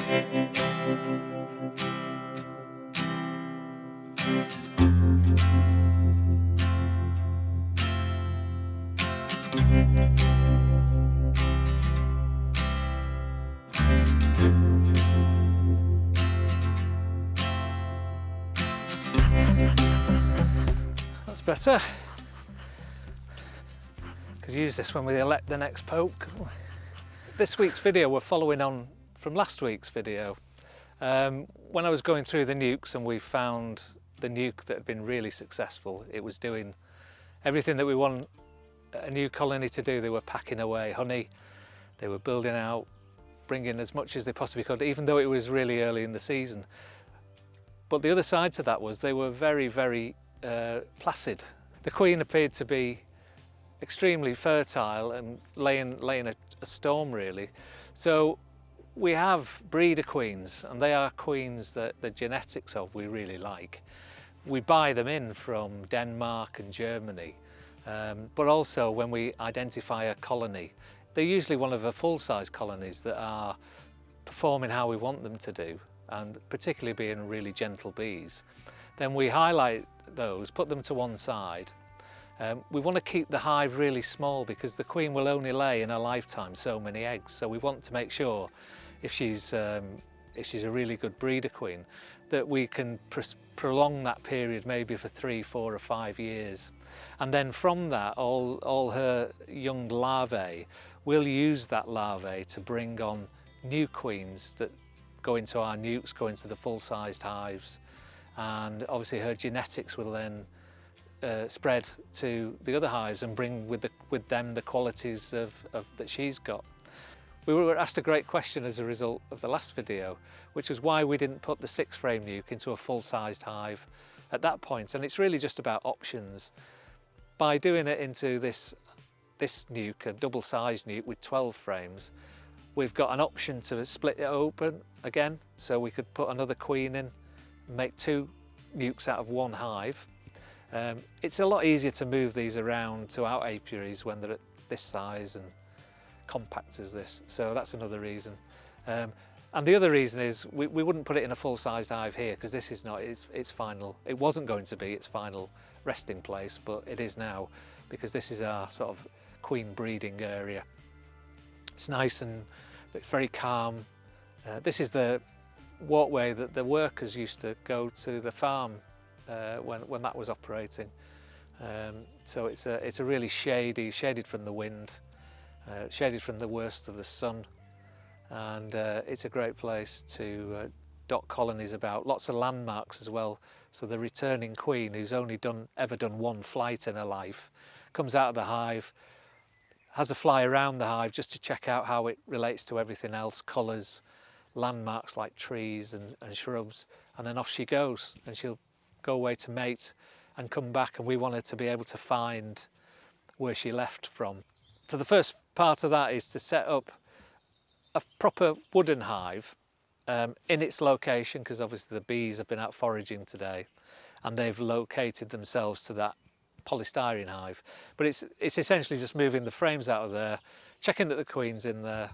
That's better. Could use this when we elect the next pope. This week's video, we're following on from last week's video. When I was going through the nukes and we found the nuke that had been really successful, it was doing everything that we want a new colony to do. They were packing away honey, they were building out, bringing as much as they possibly could, even though it was really early in the season. But the other side to that was they were very, very placid. The queen appeared to be extremely fertile and laying a storm really. So we have breeder queens, and they are queens that the genetics of we really like. We buy them in from Denmark and Germany, but also when we identify a colony, they're usually one of the full-size colonies that are performing how we want them to do, and particularly being really gentle bees. Then we highlight those, put them to one side. We want to keep the hive really small because the queen will only lay in a lifetime so many eggs. So we want to make sure if she's a really good breeder queen, that we can prolong that period maybe for 3, 4 or 5 years. And then from that, all her young larvae, we'll use that larvae to bring on new queens that go into our nukes, go into the full-sized hives. And obviously her genetics will then spread to the other hives and bring with them the qualities that she's got. We were asked a great question as a result of the last video, which was why we didn't put the 6-frame nuke into a full-sized hive at that point. And it's really just about options. By doing it into this nuke, a double-sized nuke with 12 frames, we've got an option to split it open again, so we could put another queen in, make 2 nukes out of 1 hive. It's a lot easier to move these around to our apiaries when they're at this size and compact as this, so that's another reason. And the other reason is we wouldn't put it in a full-sized hive here because this is not its final, it wasn't going to be its final resting place, but it is now because this is our sort of queen breeding area. It's nice and it's very calm. This is the walkway that the workers used to go to the farm when that was operating. So it's a really shaded from the wind, shaded from the worst of the sun, and it's a great place to dot colonies about. Lots of landmarks as well. So the returning queen, who's only ever done 1 flight in her life, comes out of the hive, has a fly around the hive just to check out how it relates to everything else, colours, landmarks like trees and shrubs, and then off she goes, and she'll go away to mate and come back, and we want her to be able to find where she left from. So the first part of that is to set up a proper wooden hive in its location, because obviously the bees have been out foraging today and they've located themselves to that polystyrene hive. But it's essentially just moving the frames out of there, checking that the queen's in there,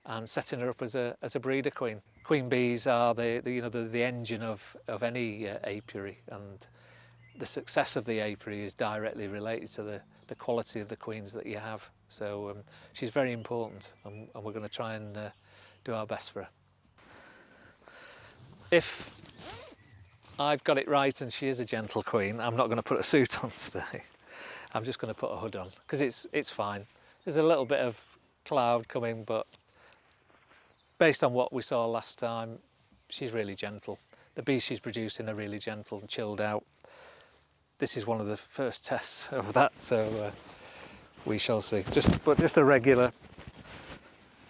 and setting her up as a breeder queen. Queen bees are the engine of any apiary, and the success of the apiary is directly related to the quality of the queens that you have. So she's very important, and we're going to try and do our best for her. If I've got it right and she is a gentle queen, I'm not going to put a suit on today. I'm just going to put a hood on because it's fine. There's a little bit of cloud coming, but based on what we saw last time, she's really gentle. The bees she's producing are really gentle and chilled out. This is one of the first tests of that, so we shall see. Just a regular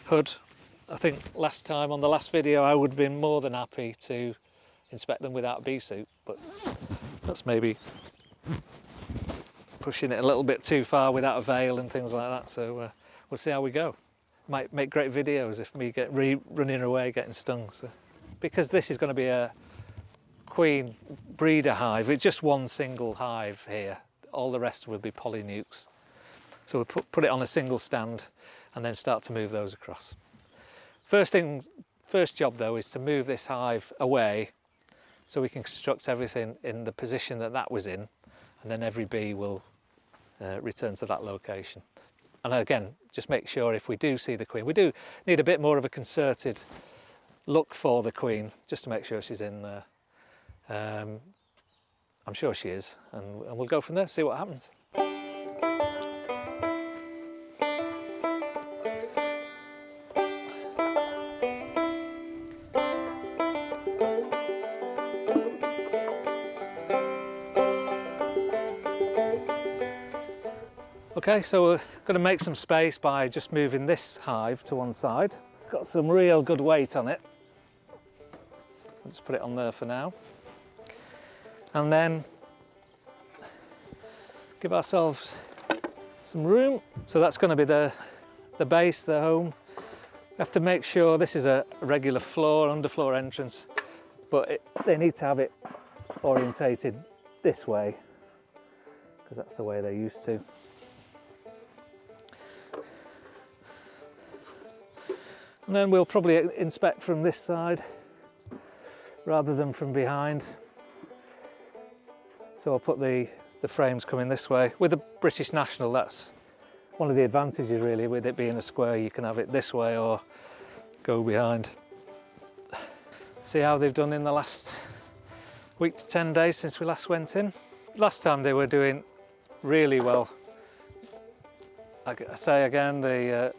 hood. I think last time on the last video I would have been more than happy to inspect them without a bee suit, but that's maybe pushing it a little bit too far without a veil and things like that, so we'll see how we go. Might make great videos if me get running away getting stung. So because this is going to be a queen breeder hive, it's just one single hive here, all the rest will be poly nukes. So we'll put it on a single stand and then start to move those across. First thing First job though is to move this hive away so we can construct everything in the position that that was in, and then every bee will return to that location. And again, just make sure if we do see the queen, we do need a bit more of a concerted look for the queen, just to make sure she's in there. I'm sure she is, and we'll go from there, see what happens. Okay, so we're going to make some space by just moving this hive to one side. Got some real good weight on it. I'll just put it on there for now. And then give ourselves some room. So that's going to be the base, the home. We have to make sure this is a regular floor, underfloor entrance, but they need to have it orientated this way, because that's the way they're used to. And then we'll probably inspect from this side rather than from behind. So I'll put the frames coming this way. With the British National, that's one of the advantages really, with it being a square, you can have it this way or go behind. See how they've done in the last week to 10 days since we last went in. Last time they were doing really well. I say again, the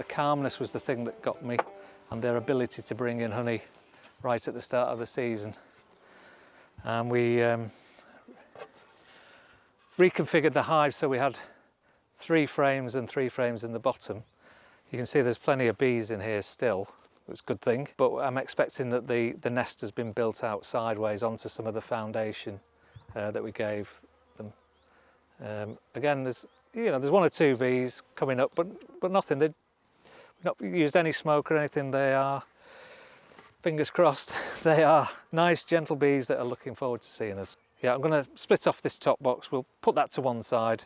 calmness was the thing that got me, and their ability to bring in honey right at the start of the season. And we reconfigured the hive so we had 3 frames and 3 frames in the bottom. You can see there's plenty of bees in here still, which is a good thing, but I'm expecting that the nest has been built out sideways onto some of the foundation that we gave them. Again, there's 1 or 2 bees coming up, but nothing. They've not used any smoke or anything. They are, fingers crossed, they are nice, gentle bees that are looking forward to seeing us. Yeah, I'm going to split off this top box. We'll put that to one side,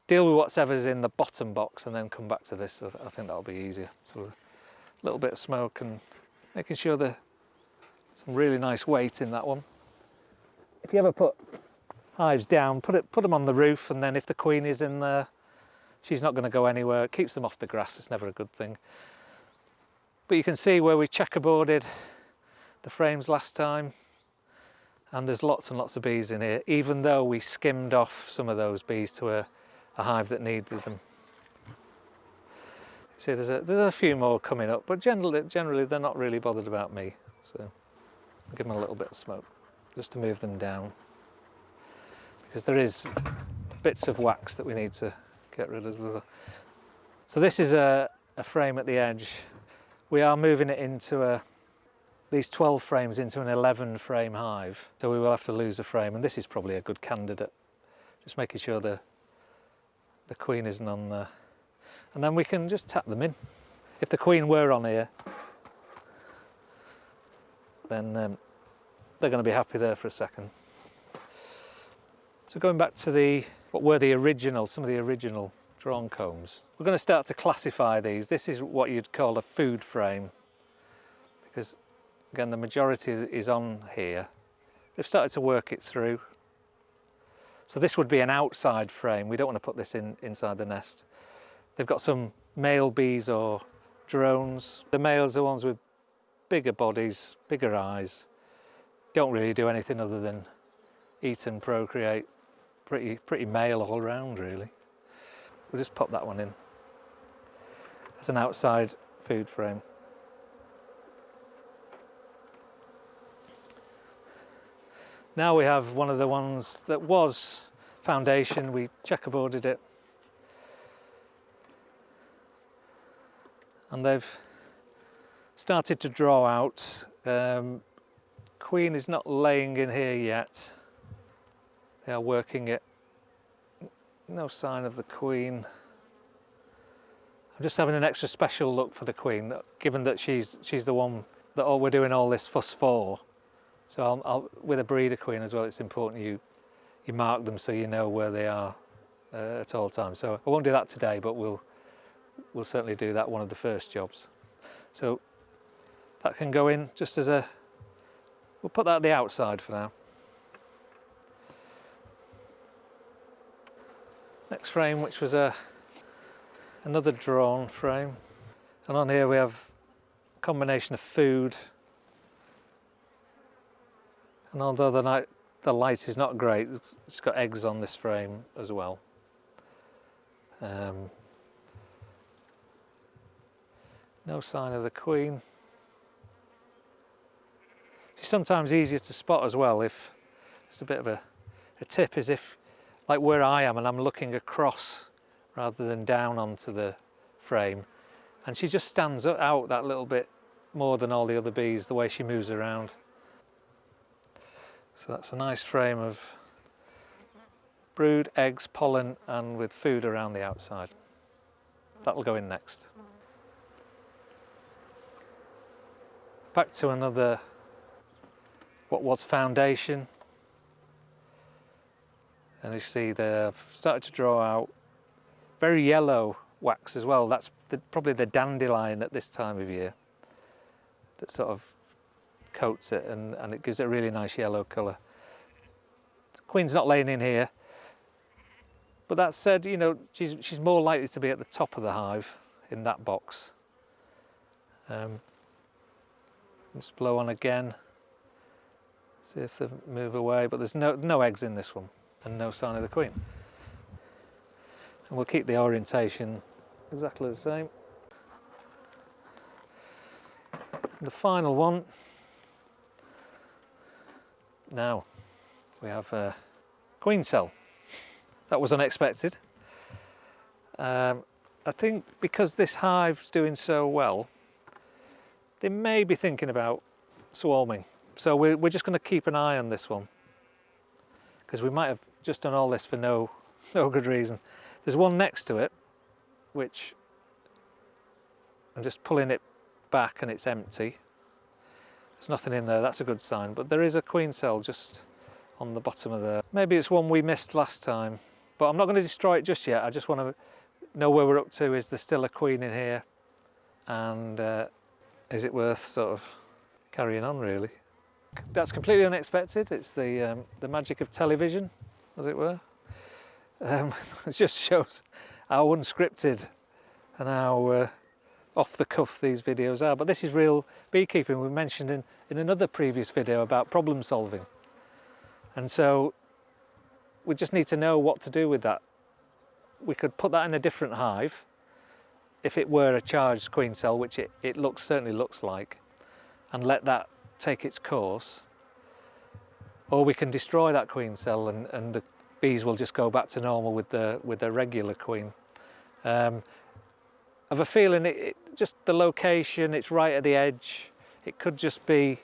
deal with whatever's in the bottom box, and then come back to this. I think that'll be easier. So a little bit of smoke and making sure there's some really nice weight in that one. If you ever put hives down, put them on the roof, and then if the queen is in there, she's not going to go anywhere. It keeps them off the grass. It's never a good thing. But you can see where we checkerboarded the frames last time, and there's lots and lots of bees in here, even though we skimmed off some of those bees to a hive that needed them. See, there's a few more coming up, but generally they're not really bothered about me. So I'll give them a little bit of smoke just to move them down, because there is bits of wax that we need to get rid of as well. So this is a frame at the edge. We are moving it into these 12 frames into an 11 frame hive, so we will have to lose a frame, and this is probably a good candidate. Just making sure the queen isn't on there, and then we can just tap them in. If the queen were on here, then they're going to be happy there for a second. So going back to some of the original drawn combs, we're going to start to classify these. This is what you'd call a food frame, because again the majority is on here. They've started to work it through. So this would be an outside frame. We don't want to put this inside the nest. They've got some male bees or drones. The males are the ones with bigger bodies, bigger eyes. Don't really do anything other than eat and procreate. Pretty male all around really. We'll just pop that one in as an outside food frame. Now we have one of the ones that was foundation. We checkerboarded it, and they've started to draw out. Queen is not laying in here yet. They are working it. No sign of the queen. I'm just having an extra special look for the queen, given that she's the one that we're doing all this fuss for. So with a breeder queen as well, it's important you mark them so you know where they are at all times. So I won't do that today, but we'll certainly do that one of the first jobs. So That can go in just as a, we'll put that at the outside for now. Next frame, which was another drawn frame, and on here we have a combination of food, and although the light is not great, it's got eggs on this frame as well. No sign of the queen. She's sometimes easier to spot as well. If it's a bit of a tip, is if, like where I am and I'm looking across rather than down onto the frame, and she just stands out that little bit more than all the other bees, the way she moves around. So that's a nice frame of brood, eggs, pollen, and with food around the outside. That'll go in next. Back to another, what was foundation. And you see they've started to draw out very yellow wax as well. That's probably the dandelion at this time of year that sort of coats it, and it gives it a really nice yellow colour. The queen's not laying in here, but that said, you know, she's more likely to be at the top of the hive in that box. Just blow on again, see if they move away, but there's no eggs in this one and no sign of the queen. And we'll keep the orientation exactly the same. And the final one. Now we have a queen cell. That was unexpected. I think because this hive's doing so well, they may be thinking about swarming. So we're just going to keep an eye on this one, because we might have just done all this for no good reason. There's one next to it, which I'm just pulling it back and it's empty. There's nothing in there, that's a good sign. But there is a queen cell just on the bottom of there. Maybe it's one we missed last time, but I'm not going to destroy it just yet. I just want to know where we're up to. Is there still a queen in here? And is it worth sort of carrying on, really? That's completely unexpected. It's the magic of television, as it were. It just shows how unscripted and how off the cuff these videos are. But this is real beekeeping. We mentioned in another previous video about problem solving. And so we just need to know what to do with that. We could put that in a different hive if it were a charged queen cell, which it certainly looks like, and let that take its course. Or we can destroy that queen cell and the bees will just go back to normal with the regular queen. I have a feeling just the location, it's right at the edge. It could just be,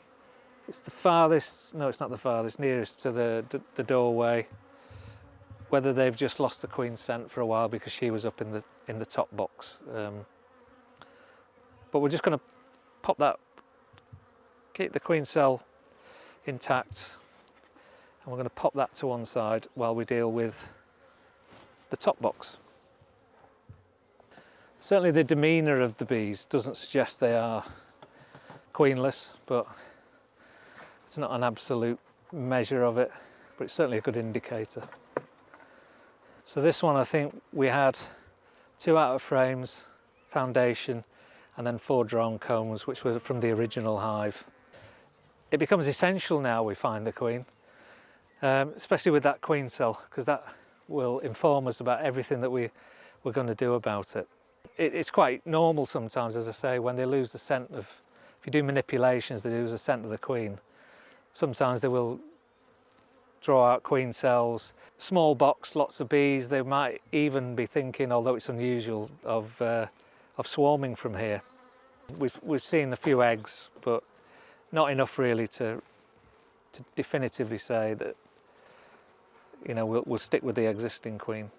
it's the farthest, no it's not the farthest, nearest to the doorway. Whether they've just lost the queen scent for a while because she was up in the top box. But we're just going to pop that, keep the queen cell intact, and we're going to pop that to one side while we deal with the top box. Certainly the demeanour of the bees doesn't suggest they are queenless, but it's not an absolute measure of it, but it's certainly a good indicator. So this one, I think we had 2 outer frames, foundation, and then 4 drawn combs, which were from the original hive. It becomes essential now we find the queen, especially with that queen cell, because that will inform us about everything that we're going to do about it. It's quite normal sometimes, as I say, when they lose the scent of, if you do manipulations, they lose the scent of the queen. Sometimes they will draw out queen cells. Small box, lots of bees. They might even be thinking, although it's unusual, of swarming from here. We've seen a few eggs, but not enough really to definitively say that, you know, we'll stick with the existing queen.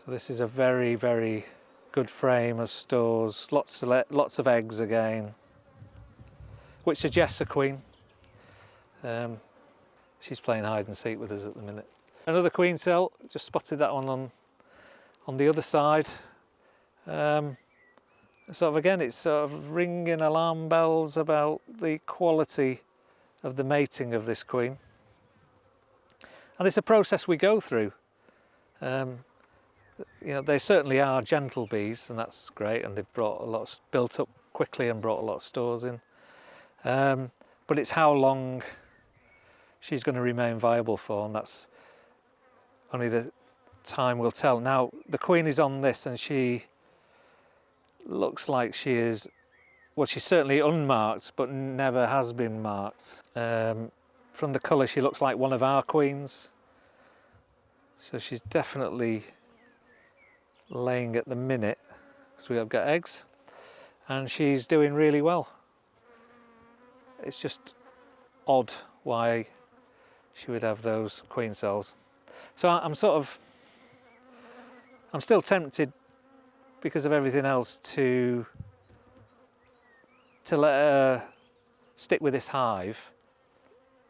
So this is a very, very good frame of stores. Lots of eggs again, which suggests a queen. She's playing hide and seek with us at the minute. Another queen cell, just spotted that one on the other side. Sort of again, it's sort of ringing alarm bells about the quality of the mating of this queen. And it's a process we go through. You know, they certainly are gentle bees, and that's great, and they've brought a lot, built up quickly and brought a lot of stores in. But it's how long she's going to remain viable for, and that's only the time will tell. Now, the queen is on this, and she looks like she is, well, she's certainly unmarked, but never has been marked. From the colour, she looks like one of our queens. So she's definitely laying at the minute, because we have got eggs, and she's doing really well. It's just odd why she would have those queen cells. So I'm still tempted, because of everything else, to let her stick with this hive.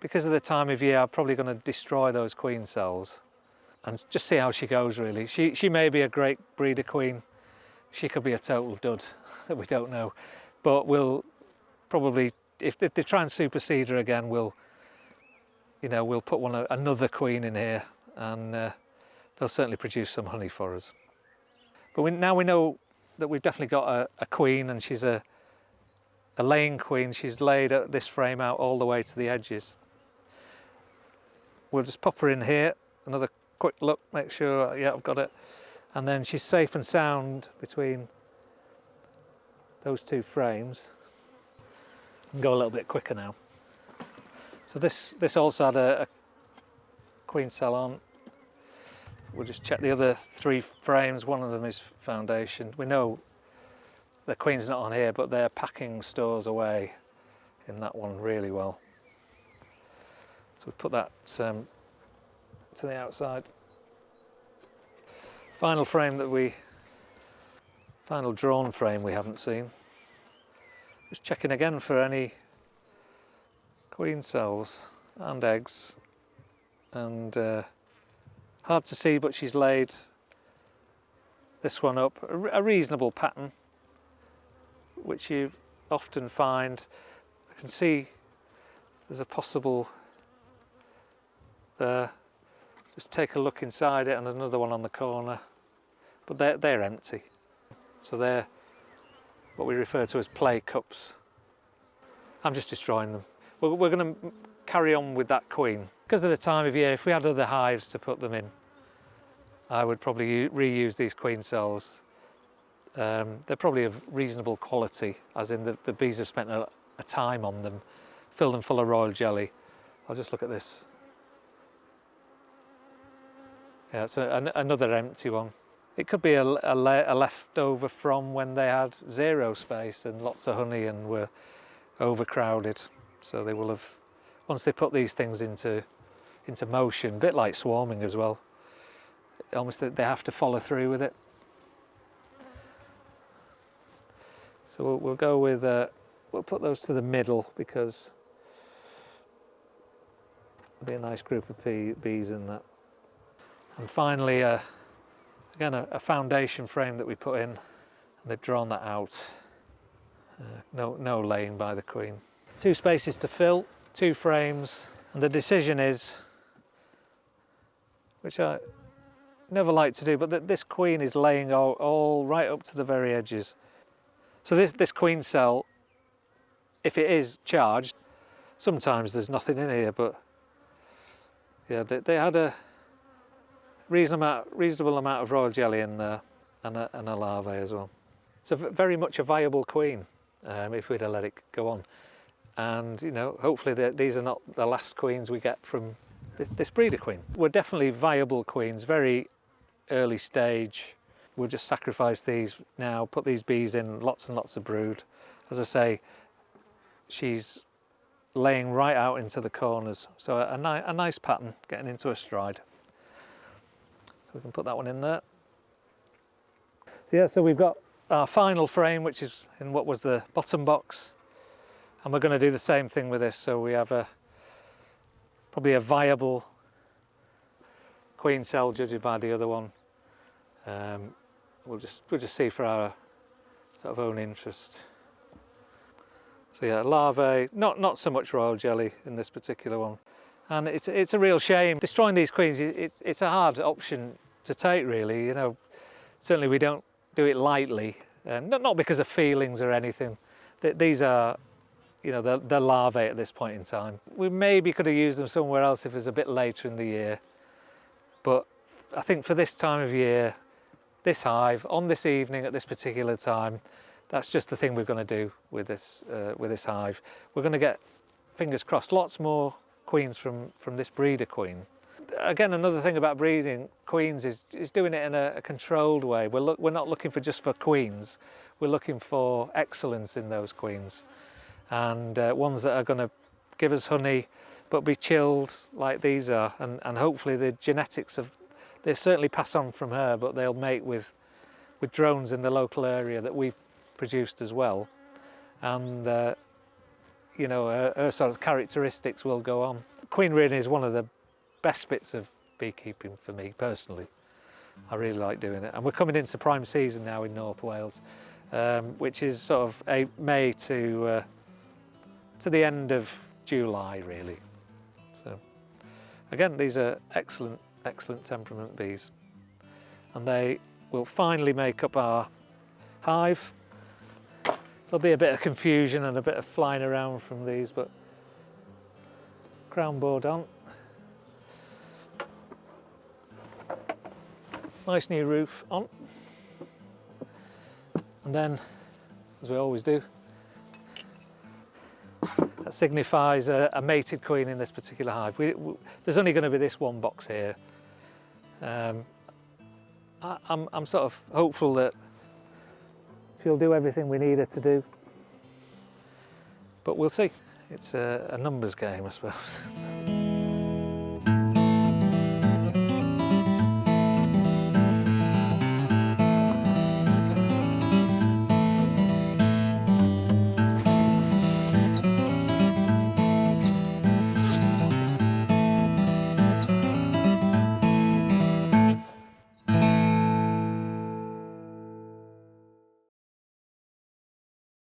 Because of the time of year, I'm probably going to destroy those queen cells and just see how she goes, really. She may be a great breeder queen. She could be a total dud that we don't know. But we'll probably, if they try and supersede her again, we'll put another queen in here, and they'll certainly produce some honey for us. But now we know that we've definitely got a queen, and she's a laying queen. She's laid this frame out all the way to the edges. We'll just pop her in here, another quick look, make sure, yeah, I've got it. And then she's safe and sound between those two frames. And go a little bit quicker now. So this also had a queen cell on. We'll just check the other three frames. One of them is foundation. We know the queen's not on here, but they're packing stores away in that one really well. So we put that to the outside. Final drawn frame we haven't seen. Just checking again for any queen cells and eggs, and hard to see, but she's laid this one up, a reasonable pattern, which you often find. I can see there's a possible there. Just take a look inside it, and another one on the corner, but they're empty. So they're what we refer to as play cups. I'm just destroying them. We're going to carry on with that queen. Because of the time of year, if we had other hives to put them in, I would probably reuse these queen cells. They're probably of reasonable quality, as in the bees have spent a time on them, filled them full of royal jelly. I'll just look at this. Yeah, it's another empty one. It could be a leftover from when they had zero space and lots of honey and were overcrowded. So they will have, once they put these things into motion, a bit like swarming as well, almost they have to follow through with it. So we'll go with, we'll put those to the middle, because there'll be a nice group of bees in that. And finally, again, a foundation frame that we put in, and they've drawn that out. No laying by the queen. 2 spaces to fill, 2 frames, and the decision is, which I never like to do, but this queen is laying all right up to the very edges. So this queen cell, if it is charged, sometimes there's nothing in here, but yeah, they had a reasonable amount of royal jelly in there, and a larvae as well. So very much a viable queen, if we'd have let it go on. And hopefully these are not the last queens we get from this breeder queen. We're definitely viable queens, very early stage. We'll just sacrifice these now, put these bees in, lots and lots of brood. As I say, she's laying right out into the corners, so a nice pattern, getting into a stride. So we can put that one in there. So yeah, so we've got our final frame, which is in what was the bottom box, and we're going to do the same thing with this. So we have probably a viable queen cell, judging by the other one. We'll just see for our sort of own interest. So yeah, larvae, not so much royal jelly in this particular one. And it's a real shame. Destroying these queens, it's a hard option to take really, you know. Certainly we don't do it lightly, not because of feelings or anything. These are, you know, they're larvae at this point in time. We maybe could have used them somewhere else if it was a bit later in the year. But I think for this time of year, this hive, on this evening at this particular time, that's just the thing we're going to do with this hive. We're going to get, fingers crossed, lots more queens from this breeder queen. Again, another thing about breeding queens is doing it in a controlled way. We're not looking for just for queens. We're looking for excellence in those queens, and ones that are going to give us honey, but be chilled like these are. And hopefully the genetics of, they certainly pass on from her, but they'll mate with drones in the local area that we've produced as well. And you know, her sort of characteristics will go on. Queen rearing is one of the best bits of beekeeping for me personally. I really like doing it, and we're coming into prime season now in North Wales, which is sort of May to the end of July really. So again, these are excellent temperament bees, and they will finally make up our hive. There'll be a bit of confusion and a bit of flying around from these, but crown board on. Nice new roof on. And then, as we always do, that signifies a mated queen in this particular hive. There's only going to be this one box here. I'm sort of hopeful that she'll do everything we need her to do, but we'll see. It's a numbers game, I suppose.